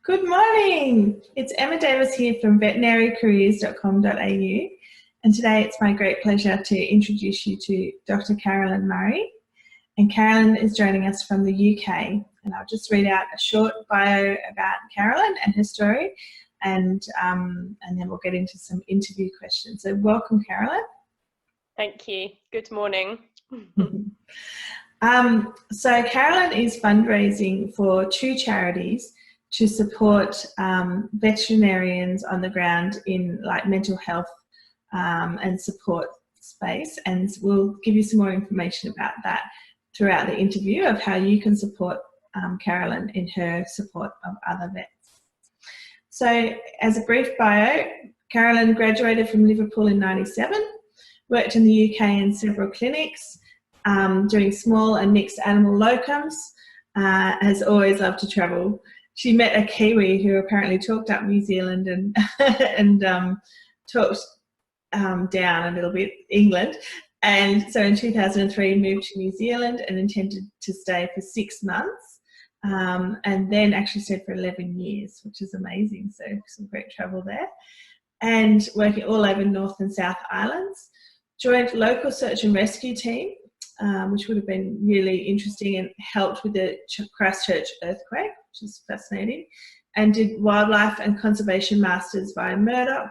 Good morning. It's Emma Davis here from veterinarycareers.com.au, and today it's my great pleasure to introduce you to Dr. Carolyn Murray. And Carolyn is joining us from the UK, and I'll just read out a short bio about Carolyn and her story, and then we'll get into some interview questions. So welcome, Carolyn. Thank you. Good morning. So Carolyn is fundraising for two charities to support veterinarians on the ground in like mental health and support space, and we'll give you some more information about that throughout the interview of how you can support Carolyn in her support of other vets. So as a brief bio, Carolyn graduated from Liverpool in '97, worked in the UK in several clinics, doing small and mixed animal locums, has always loved to travel. She met a Kiwi who apparently talked up New Zealand and talked down a little bit England. And so in 2003 moved to New Zealand and intended to stay for 6 months, and then actually stayed for 11 years, which is amazing. So some great travel there. And working all over North and South Islands. Joined local search and rescue team, which would have been really interesting, and helped with the Christchurch earthquake, which is fascinating, and did wildlife and conservation masters via Murdoch.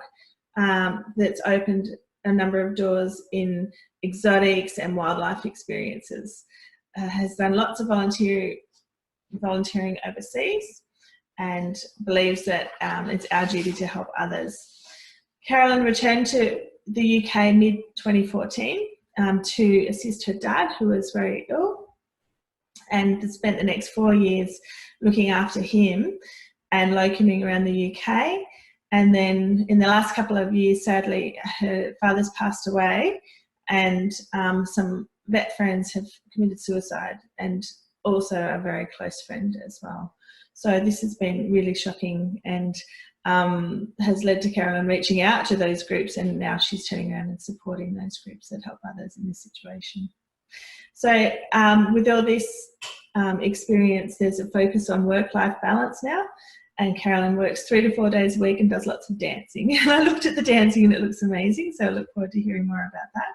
That's opened a number of doors in exotics and wildlife experiences. Has done lots of volunteering overseas, and believes that it's our duty to help others. Carolyn returned to the UK mid-2014 to assist her dad, who was very ill, and spent the next 4 years looking after him and locuming around the UK. And then in the last couple of years, sadly, her father's passed away, and some vet friends have committed suicide, and also a very close friend as well. So this has been really shocking, and has led to Carolyn reaching out to those groups, and now she's turning around and supporting those groups that help others in this situation. So with all this experience, there's a focus on work-life balance now, and Carolyn works 3 to 4 days a week and does lots of dancing. I looked at the dancing and it looks amazing, so I look forward to hearing more about that.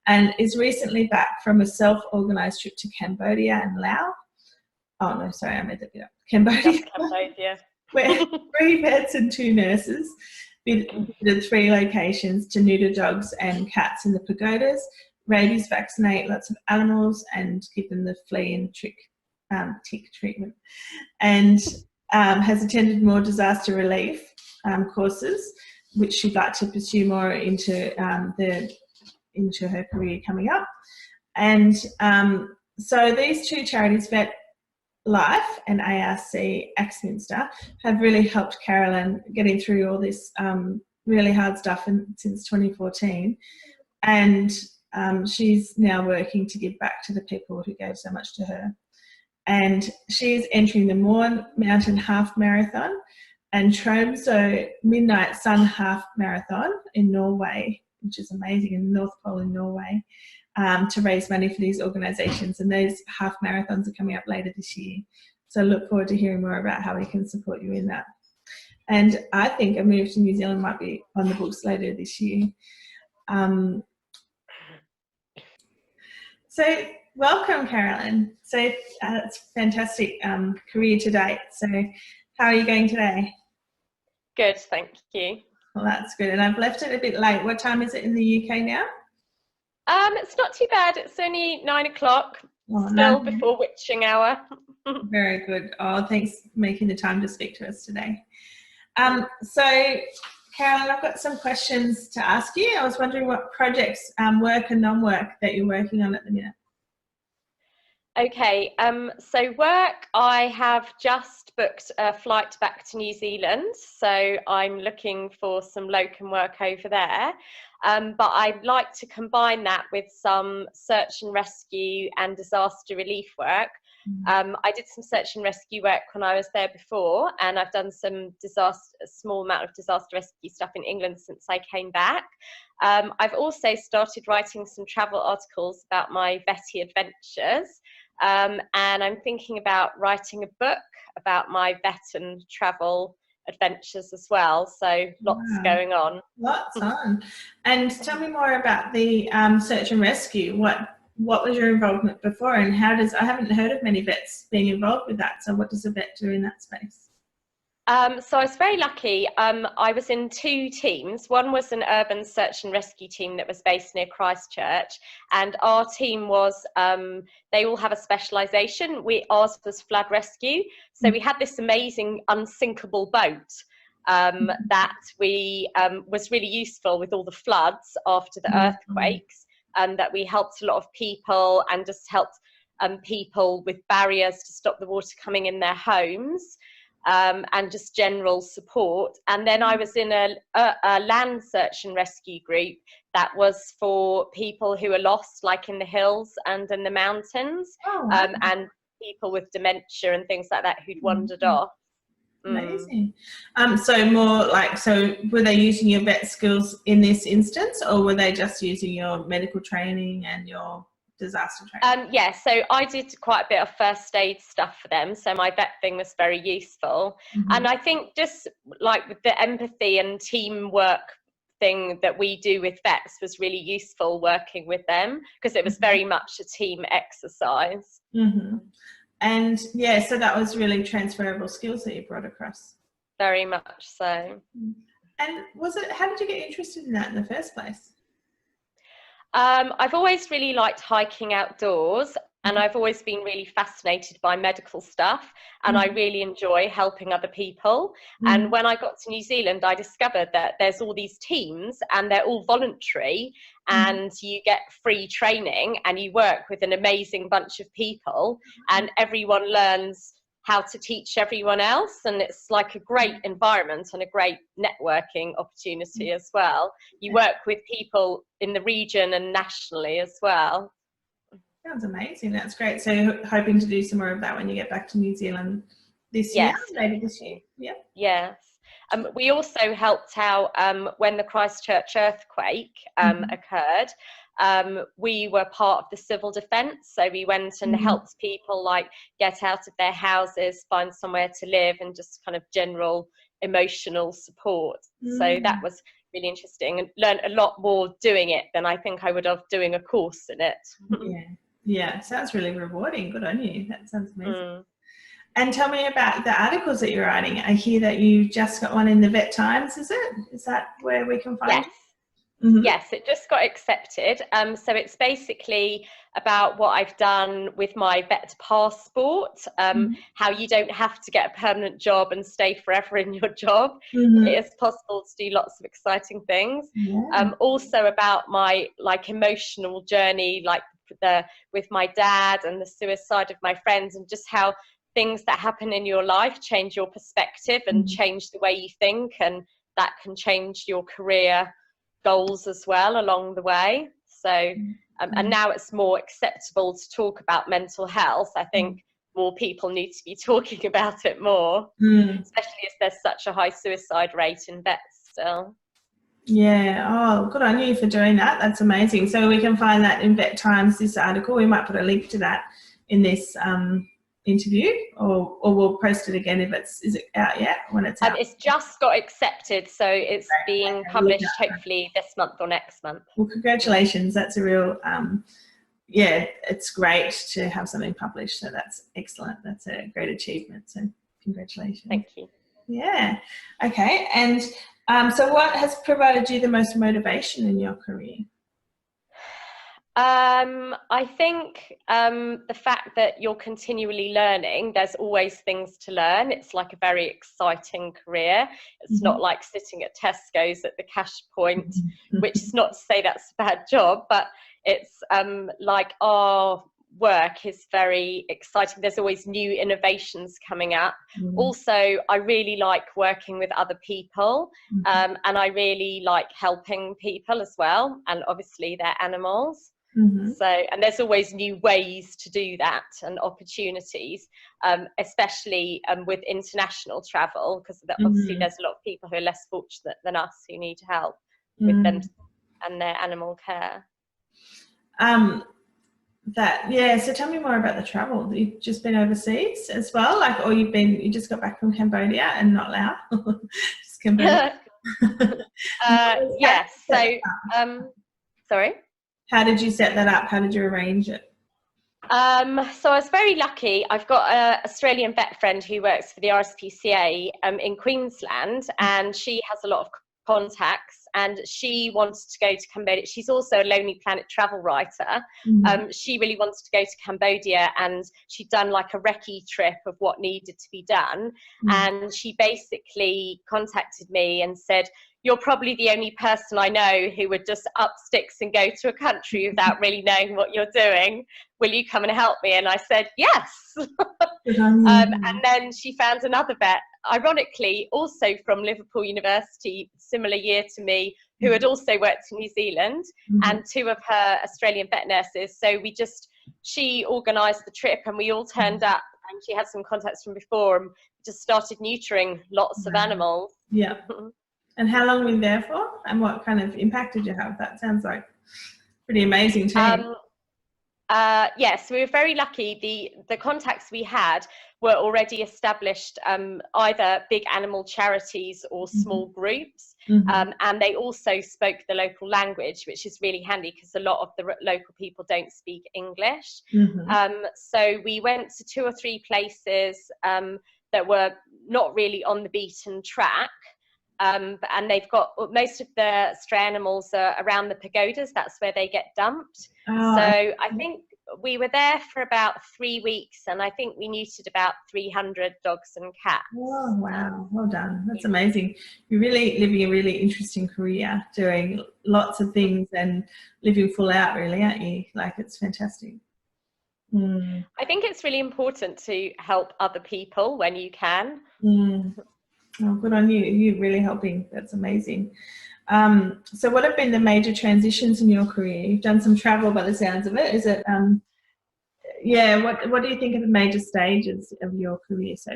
And is recently back from a self-organised trip to Cambodia and Laos. Oh no, sorry, I made that bit up. Cambodia. Where 3 vets and 2 nurses visited 3 locations to neuter dogs and cats in the pagodas, rabies vaccinate lots of animals, and give them the flea and tick treatment. And has attended more disaster relief courses, which she'd like to pursue more into her career coming up. And so these 2 charities, Vet Life and ARC Axminster, have really helped Carolyn getting through all this really hard stuff since 2014, and she's now working to give back to the people who gave so much to her. And she's entering the Mourne Mountain Half Marathon and Tromsø Midnight Sun Half Marathon in Norway, which is amazing, in the North Pole in Norway, to raise money for these organisations. And those half marathons are coming up later this year. So I look forward to hearing more about how we can support you in that. And I think a move to New Zealand might be on the books later this year. So welcome, Carolyn. So it's a fantastic career to date. So how are you going today? Good, thank you. Well, that's good. And I've left it a bit late. What time is it in the UK now? It's not too bad. It's only 9 o'clock, before witching hour. Very good. Oh, thanks for making the time to speak to us today. So, Carolyn, I've got some questions to ask you. I was wondering what projects, work and non-work, that you're working on at the minute. Okay, so work, I have just booked a flight back to New Zealand, so I'm looking for some locum work over there, but I'd like to combine that with some search and rescue and disaster relief work. I did some search and rescue work when I was there before, and I've done some a small amount of disaster rescue stuff in England since I came back. I've also started writing some travel articles about my vetty adventures. and I'm thinking about writing a book about my vet and travel adventures as well. So lots Wow. going on. Lots on. And tell me more about the search and rescue. What was your involvement before, and I haven't heard of many vets being involved with that. So what does a vet do in that space? So I was very lucky. I was in two teams. One was an urban search and rescue team that was based near Christchurch, and our team was, they all have a specialisation. Ours was flood rescue. So we had this amazing unsinkable boat that was really useful with all the floods after the earthquakes, and that we helped a lot of people and just helped people with barriers to stop the water coming in their homes. And just general support. And then I was in a land search and rescue group that was for people who are lost, like in the hills and in the mountains, and people with dementia and things like that who'd wandered off. Amazing. So were they using your vet skills in this instance, or were they just using your medical training and your disaster training? Yeah, so I did quite a bit of first aid stuff for them, so my vet thing was very useful. And I think just like with the empathy and teamwork thing that we do with vets was really useful working with them, because it was very much a team exercise. And yeah, so that was really transferable skills that you brought across. Very much so. And how did you get interested in that in the first place? I've always really liked hiking outdoors, and I've always been really fascinated by medical stuff, and I really enjoy helping other people. And when I got to New Zealand, I discovered that there's all these teams and they're all voluntary, and you get free training and you work with an amazing bunch of people, and everyone learns how to teach everyone else, and it's like a great environment and a great networking opportunity as well. You work with people in the region and nationally as well. Sounds amazing. That's great. So hoping to do some more of that when you get back to New Zealand this year, maybe this year. Yeah. Yes. We also helped out when the Christchurch earthquake occurred. We were part of the civil defence, so we went and helped people like get out of their houses, find somewhere to live, and just kind of general emotional support. So that was really interesting, and learned a lot more doing it than I think I would have doing a course in it. Yeah, sounds really rewarding. Good on you. That sounds amazing. And tell me about the articles that you're writing. I hear that you just got one in the Vet Times, is it? Is that where we can find it? Yes, it just got accepted. So it's basically about what I've done with my vet passport, how you don't have to get a permanent job and stay forever in your job. It is possible to do lots of exciting things. Also about my emotional journey, with my dad and the suicide of my friends, and just how things that happen in your life change your perspective and change the way you think, and that can change your career goals as well along the way. So and now it's more acceptable to talk about mental health. I think more people need to be talking about it more, especially as there's such a high suicide rate in vets still. Yeah, oh, good on you for doing that. That's amazing. So we can find that in Vet Times, this article. We might put a link to that in this interview, or we'll post it again if is it out yet when it's out? It's just got accepted, so it's being published hopefully this month or next month. Well, congratulations. That's a real, it's great to have something published. So that's excellent. That's a great achievement. So congratulations. Thank you. Yeah. Okay. And so what has provided you the most motivation in your career? I think the fact that you're continually learning, there's always things to learn. It's like a very exciting career. It's not like sitting at Tesco's at the cash point, which is not to say that's a bad job, but it's like our work is very exciting. There's always new innovations coming up. Also, I really like working with other people, and I really like helping people as well, and obviously they're animals. So, and there's always new ways to do that and opportunities, especially with international travel, because obviously there's a lot of people who are less fortunate than us who need help with them and their animal care. Yeah, so tell me more about the travel. You've just been overseas as well, like, or you just got back from Cambodia and not Laos, just Cambodia. Yes. So, sorry. How did you set that up? How did you arrange it? So I was very lucky. I've got an Australian vet friend who works for the RSPCA in Queensland, and she has a lot of contacts, and she wanted to go to Cambodia. She's also a Lonely Planet travel writer. She really wanted to go to Cambodia, and she'd done like a recce trip of what needed to be done. And she basically contacted me and said, "You're probably the only person I know who would just up sticks and go to a country without really knowing what you're doing. Will you come and help me?" And I said, yes. And then she found another vet, ironically, also from Liverpool University, similar year to me, who had also worked in New Zealand, and two of her Australian vet nurses. So she organised the trip, and we all turned up, and she had some contacts from before, and just started neutering lots of animals. Yeah. And how long were you there for? And what kind of impact did you have? That sounds like pretty amazing too. Yes, we were very lucky. The contacts we had were already established, either big animal charities or small groups, and they also spoke the local language, which is really handy because a lot of the local people don't speak English. So we went to 2 or 3 places that were not really on the beaten track. And they've got most of the stray animals around the pagodas. That's where they get dumped. So I think we were there for about 3 weeks, and I think we neutered about 300 dogs and cats. Oh, wow. Well done. That's amazing. You're really living a really interesting career, doing lots of things and living full out, really, aren't you? Like, it's fantastic. I think it's really important to help other people when you can. Oh, good on you. You're really helping. That's amazing. So what have been the major transitions in your career? You've done some travel by the sounds of it. Is it, what do you think are the major stages of your career so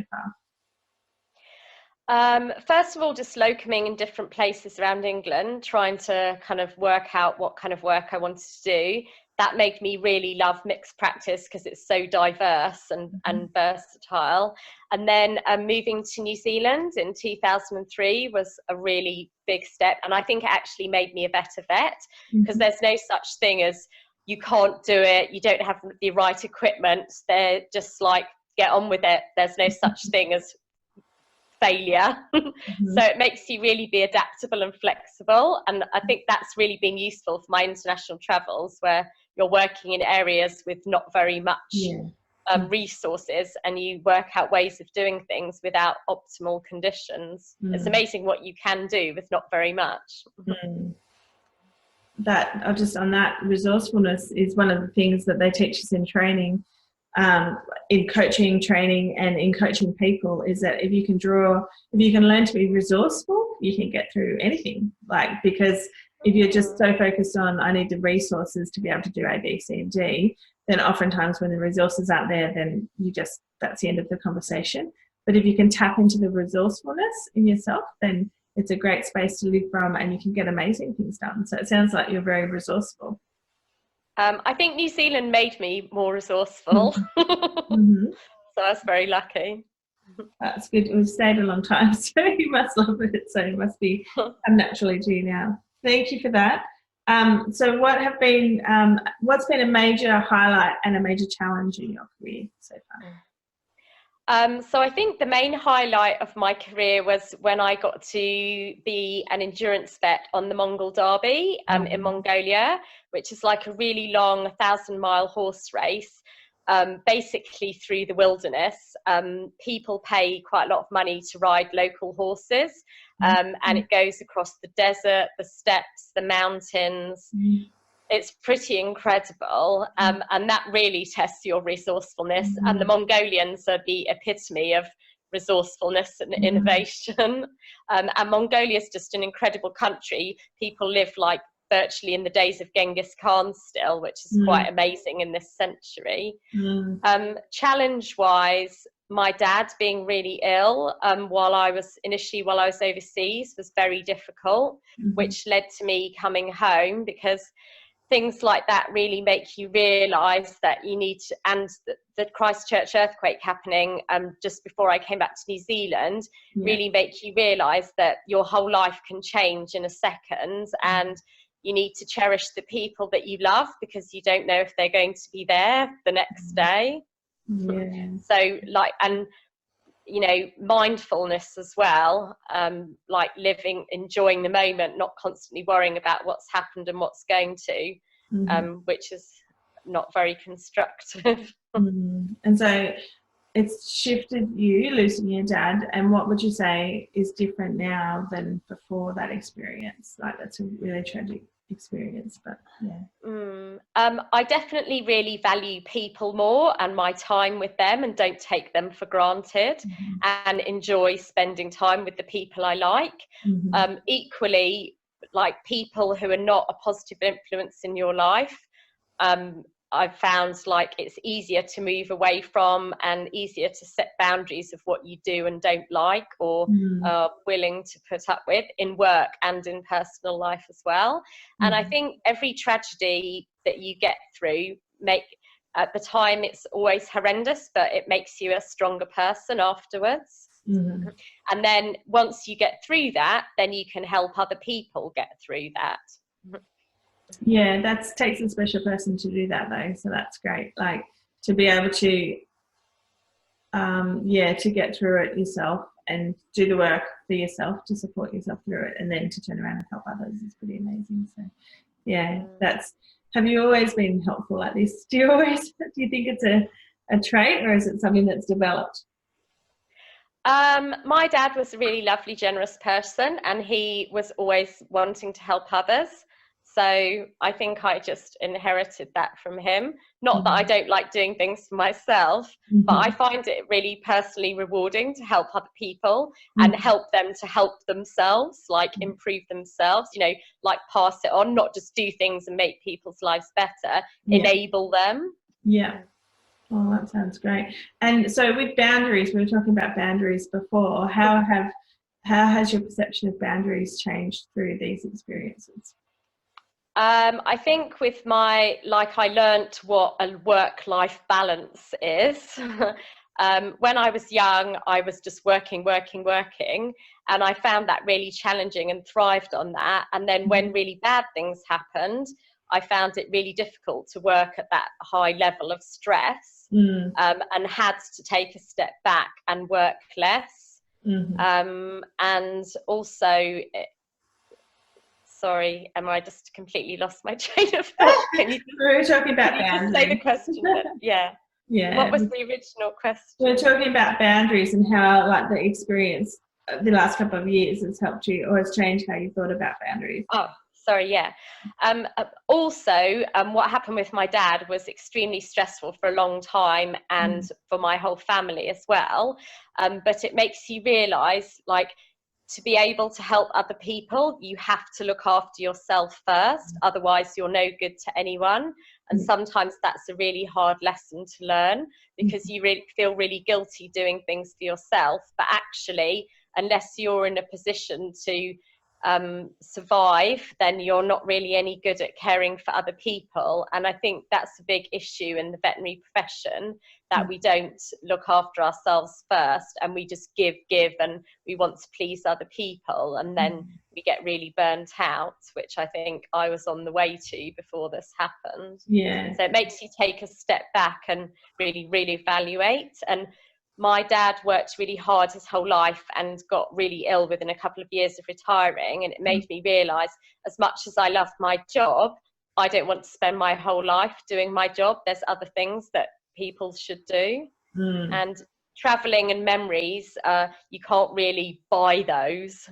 far? First of all, just locuming in different places around England, trying to kind of work out what kind of work I wanted to do. That made me really love mixed practice because it's so diverse and versatile. And then moving to New Zealand in 2003 was a really big step. And I think it actually made me a better vet, because there's no such thing as you can't do it, you don't have the right equipment. They're just like, get on with it. There's no such thing as failure. So it makes you really be adaptable and flexible. And I think that's really been useful for my international travels, where you're working in areas with not very much resources, and you work out ways of doing things without optimal conditions. It's amazing what you can do with not very much. That, just on that, resourcefulness is one of the things that they teach us in training, in coaching training and in coaching people, is that if you can learn to be resourceful, you can get through anything. Like, because if you're just so focused on, I need the resources to be able to do A, B, C, and D, then oftentimes when the resources aren't there, then that's the end of the conversation. But if you can tap into the resourcefulness in yourself, then it's a great space to live from, and you can get amazing things done. So it sounds like you're very resourceful. I think New Zealand made me more resourceful. So I was very lucky. That's good. We've stayed a long time, so you must love it. So it must be naturally to you now. Thank you for that. So what's been a major highlight and a major challenge in your career so far? So I think the main highlight of my career was when I got to be an endurance vet on the Mongol Derby in Mongolia, which is like a really long 1,000-mile horse race, basically through the wilderness. People pay quite a lot of money to ride local horses, and it goes across the desert, the steppes, the mountains. It's pretty incredible, and that really tests your resourcefulness. And the Mongolians are the epitome of resourcefulness and innovation. And Mongolia is just an incredible country. People live like virtually in the days of Genghis Khan still, which is quite amazing in this century. Challenge-wise, my dad being really ill while I was overseas was very difficult, which led to me coming home, because things like that really make you realise that you need to, and the Christchurch earthquake happening just before I came back to New Zealand really make you realise that your whole life can change in a second, and you need to cherish the people that you love, because you don't know if they're going to be there the next day. So like, and you know, mindfulness as well, like living, enjoying the moment, not constantly worrying about what's happened and what's going to, which is not very constructive. And so it's shifted you losing your dad, and what would you say is different now than before that experience? Like, that's a really tragic experience, but I definitely really value people more and my time with them, and don't take them for granted, and enjoy spending time with the people I like. Equally, like, people who are not a positive influence in your life, I've found like it's easier to move away from, and easier to set boundaries of what you do and don't like, or are willing to put up with, in work and in personal life as well. And I think every tragedy that you get through, at the time it's always horrendous, but it makes you a stronger person afterwards. And then once you get through that, then you can help other people get through that. Yeah, that takes a special person to do that, though. So that's great. Like, to be able to, to get through it yourself and do the work for yourself to support yourself through it, and then to turn around and help others is pretty amazing. So, yeah, have you always been helpful like this? Do you think it's a trait, or is it something that's developed? My dad was a really lovely, generous person, and he was always wanting to help others. So I think I just inherited that from him. Not that I don't like doing things for myself, but I find it really personally rewarding to help other people and help them to help themselves, like improve themselves, you know, like pass it on, not just do things and make people's lives better, enable them. Yeah. Oh, that sounds great. And so with boundaries, we were talking about boundaries before. How has your perception of boundaries changed through these experiences? I think with I learnt what a work-life balance is. When I was young, I was just working, and I found that really challenging and thrived on that. And then when really bad things happened, I found it really difficult to work at that high level of stress, and had to take a step back and work less. And also, sorry, I just completely lost my train of thought? Can you we were talking about boundaries. Say the question? Yeah. What was the original question? We were talking about boundaries and how, like, the experience the last couple of years has helped you, or has changed how you thought about boundaries. Oh, sorry, yeah. Also, what happened with my dad was extremely stressful for a long time, and for my whole family as well. But it makes you realise, like, to be able to help other people, you have to look after yourself first, otherwise you're no good to anyone. And sometimes that's a really hard lesson to learn, because you really feel really guilty doing things for yourself, but actually, unless you're in a position to survive, then you're not really any good at caring for other people. And I think that's a big issue in the veterinary profession, that we don't look after ourselves first, and we just give, and we want to please other people, and then we get really burnt out, which I think I was on the way to before this happened. So it makes you take a step back and really evaluate. And my dad worked really hard his whole life and got really ill within a couple of years of retiring, and it made me realise, as much as I love my job, I don't want to spend my whole life doing my job. There's other things that people should do. And travelling and memories, you can't really buy those.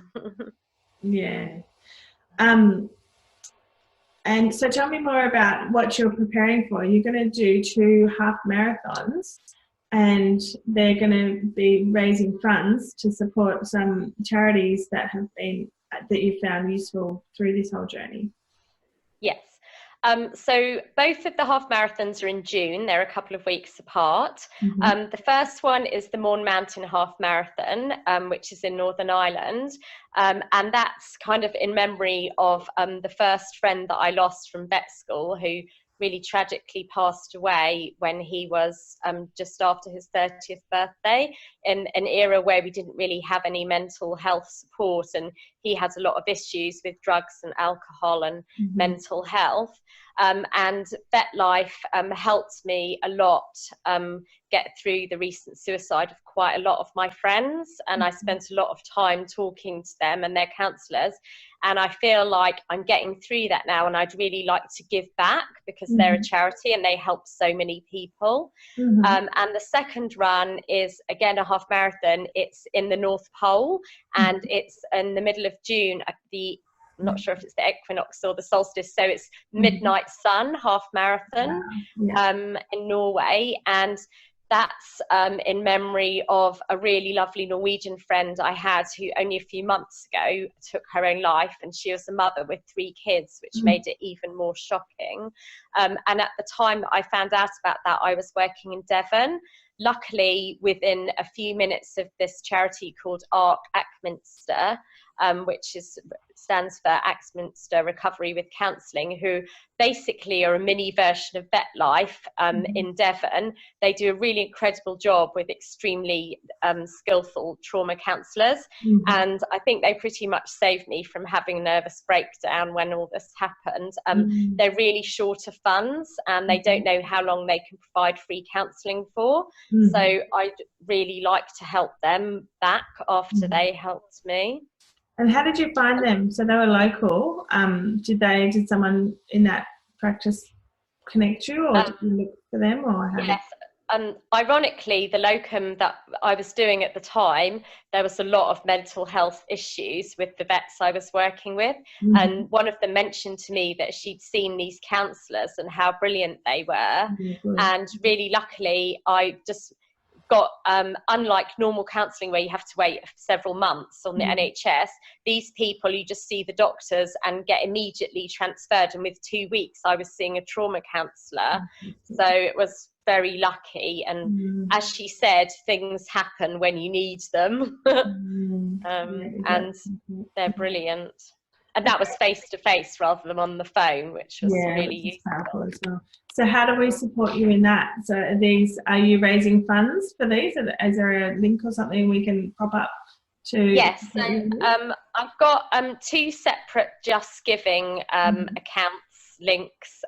And so tell me more about what you're preparing for. You're going to do 2 half marathons, and they're going to be raising funds to support some charities that you've found useful through this whole journey. Yes. So both of the half marathons are in June. They're a couple of weeks apart. Mm-hmm. The first one is the Mourne Mountain Half Marathon, which is in Northern Ireland. And that's kind of in memory of the first friend that I lost from vet school, who really tragically passed away when he was just after his 30th birthday, in an era where we didn't really have any mental health support, and he had a lot of issues with drugs and alcohol and mental health. And vet life helped me a lot get through the recent suicide of quite a lot of my friends, and I spent a lot of time talking to them and their counsellors, and I feel like I'm getting through that now, and I'd really like to give back because they're a charity and they help so many people. And the second run is again a half marathon. It's in the North Pole, and it's in the middle of June at I'm not sure if it's the equinox or the solstice, so it's Midnight Sun half marathon in Norway, and that's in memory of a really lovely Norwegian friend I had who only a few months ago took her own life, and she was a mother with 3 kids, which made it even more shocking. And at the time that I found out about that, I was working in Devon. Luckily, within a few minutes of this charity called ARC Axminster, which stands for Axminster Recovery with Counselling, who basically are a mini version of Vet Life in Devon. They do a really incredible job with extremely skillful trauma counsellors, and I think they pretty much saved me from having a nervous breakdown when all this happened. They're really short of funds, and they don't know how long they can provide free counselling for, so I'd really like to help them back after they helped me. And how did you find them? So they were local. Did someone in that practice connect you, or did you look for them, or how? Yes. Ironically, the locum that I was doing at the time, there was a lot of mental health issues with the vets I was working with, and one of them mentioned to me that she'd seen these counsellors and how brilliant they were, and really luckily I just got, unlike normal counselling where you have to wait several months on the NHS, these people, you just see the doctors and get immediately transferred, and with 2 weeks I was seeing a trauma counsellor, so it was very lucky, and as she said, things happen when you need them. And they're brilliant, and that was face to face rather than on the phone, which was really useful. Powerful as well. So how do we support you in that? So are you raising funds for these? Is there a link or something we can pop up to? Yes, so I've got 2 separate Just Giving accounts links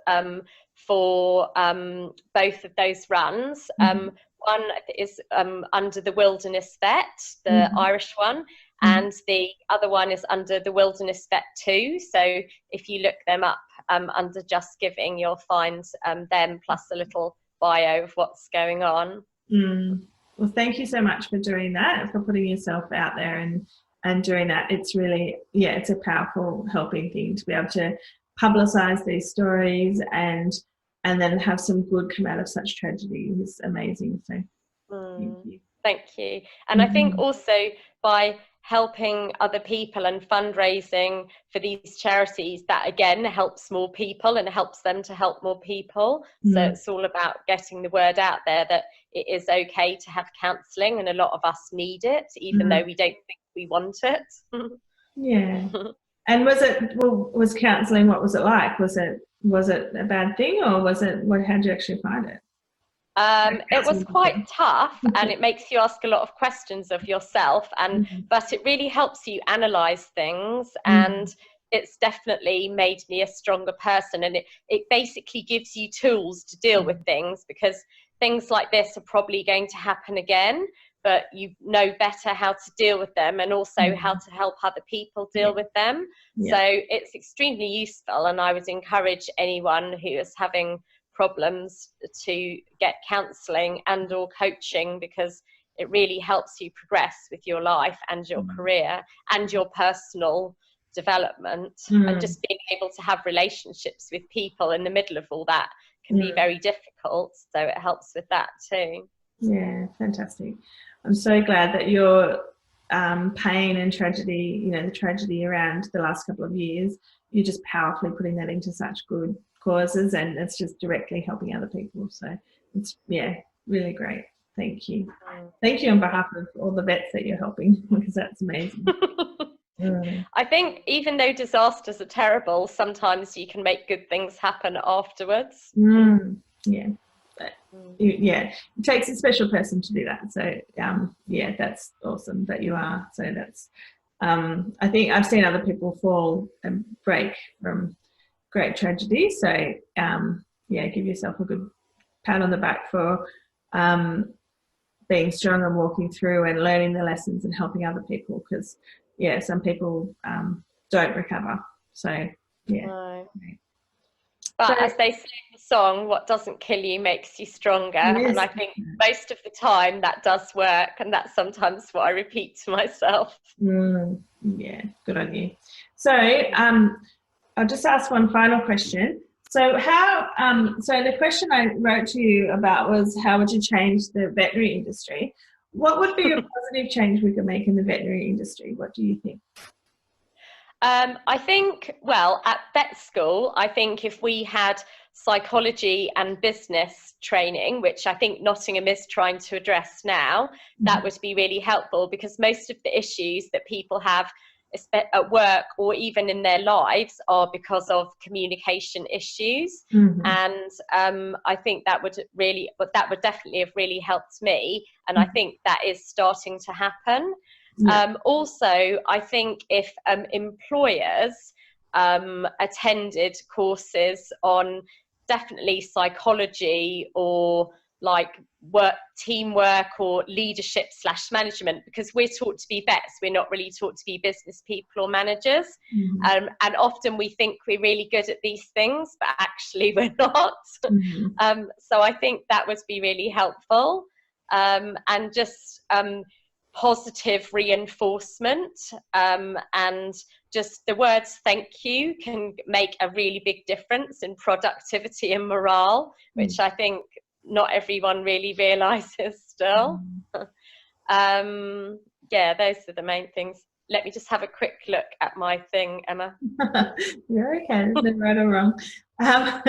for both of those runs. One is under the Wilderness Vet, the Irish one, and the other one is under the Wilderness Vet 2. So if you look them up under Just Giving, you'll find them plus a little bio of what's going on. Well, thank you so much for doing that, for putting yourself out there and doing that. It's really, it's a powerful helping thing to be able to publicise these stories and then have some good come out of such tragedy is amazing. So thank you. Thank you. And I think also by helping other people and fundraising for these charities, that again helps more people and helps them to help more people. So it's all about getting the word out there that it is okay to have counselling, and a lot of us need it, even though we don't think we want it. And was counselling, what was it like? Was it a bad thing, or how did you actually find it? It was quite tough, and it makes you ask a lot of questions of yourself, but it really helps you analyse things, and it's definitely made me a stronger person, and it basically gives you tools to deal with things, because things like this are probably going to happen again, but you know better how to deal with them, and also how to help other people deal with them. So it's extremely useful, and I would encourage anyone who is having problems to get counselling and or coaching, because it really helps you progress with your life and your career and your personal development. And just being able to have relationships with people in the middle of all that can be very difficult, so it helps with that too. Yeah, fantastic. I'm so glad that you're pain and tragedy, you know, the tragedy around the last couple of years, you're just powerfully putting that into such good causes, and it's just directly helping other people. So it's, yeah, really great. Thank you. Thank you on behalf of all the vets that you're helping, because that's amazing. I think even though disasters are terrible, sometimes you can make good things happen afterwards. Yeah. But, yeah, it takes a special person to do that. So yeah, that's awesome that you are. So that's I think I've seen other people fall and break from great tragedy. So yeah, give yourself a good pat on the back for being strong and walking through and learning the lessons and helping other people, because yeah, some people don't recover. So yeah. No. But so, as they say in the song, what doesn't kill you makes you stronger. Yes. And I think most of the time that does work, and that's sometimes what I repeat to myself. Yeah, good on you. So I'll just ask one final question. So how, so the question I wrote to you about was, how would you change the veterinary industry? What would be a positive change we could make in the veterinary industry? What do you think? I think, well, at vet school, I think if we had psychology and business training, which I think Nottingham is trying to address now, that would be really helpful, because most of the issues that people have at work or even in their lives are because of communication issues. And I think that would definitely have really helped me, and I think that is starting to happen. Also, I think if employers attended courses on definitely psychology or like teamwork or leadership / management, because we're taught to be vets, we're not really taught to be business people or managers. And often we think we're really good at these things, but actually we're not. So I think that would be really helpful. And just positive reinforcement, and just the words thank you can make a really big difference in productivity and morale, which I think not everyone really realizes still. Yeah, those are the main things. Let me just have a quick look at my thing, Emma. You're okay, there's no right or wrong. Have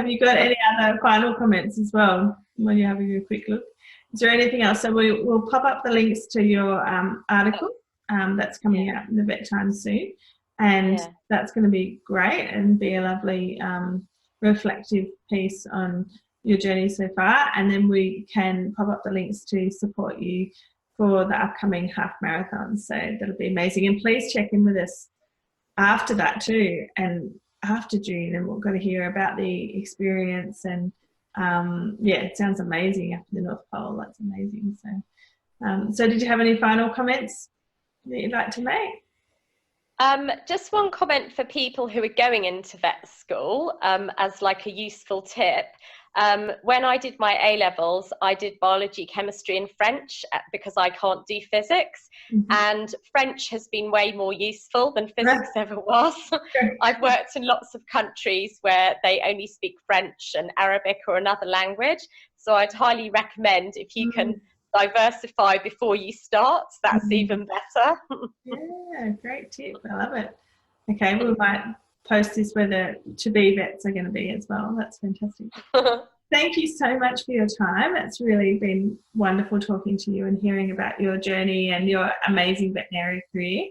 you got any other final comments as well when you're having a quick look? Is there anything else? So we'll pop up the links to your article that's coming out in the Vet Times soon, and that's going to be great and be a lovely reflective piece on your journey so far. And then we can pop up the links to support you for the upcoming half marathon. So that'll be amazing. And please check in with us after that too, and after June, and we're going to hear about the experience. And yeah, it sounds amazing up in the North Pole. That's amazing. So, so did you have any final comments that you'd like to make? Just one comment for people who are going into vet school, as like a useful tip. When I did my A-levels, I did biology, chemistry and French because I can't do physics. And French has been way more useful than physics ever was. I've worked in lots of countries where they only speak French and Arabic or another language. So I'd highly recommend, if you can diversify before you start, that's even better. Yeah, great tip. I love it. Okay, we might post this where the to-be vets are going to be as well. That's fantastic. Thank you so much for your time. It's really been wonderful talking to you and hearing about your journey and your amazing veterinary career.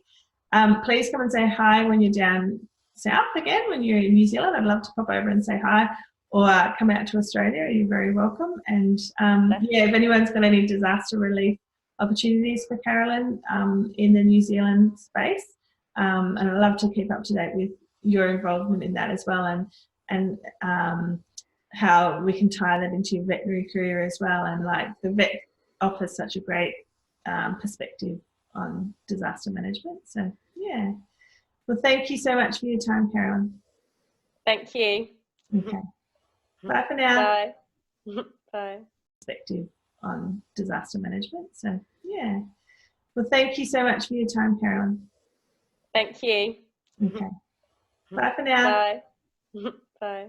Please come and say hi when you're down south again, when you're in New Zealand. I'd love to pop over and say hi, or come out to Australia. You're very welcome. And yeah, if anyone's got any disaster relief opportunities for Carolyn in the New Zealand space, and I'd love to keep up to date with your involvement in that as well, and how we can tie that into your veterinary career as well. And like, the vet offers such a great perspective on disaster management. So yeah, well, thank you so much for your time, Carolyn. Thank you. Okay, bye for now. Bye. Bye. Perspective on disaster management. So yeah, well, thank you so much for your time, Carolyn. Thank you. Okay. Bye for now. Bye. Bye.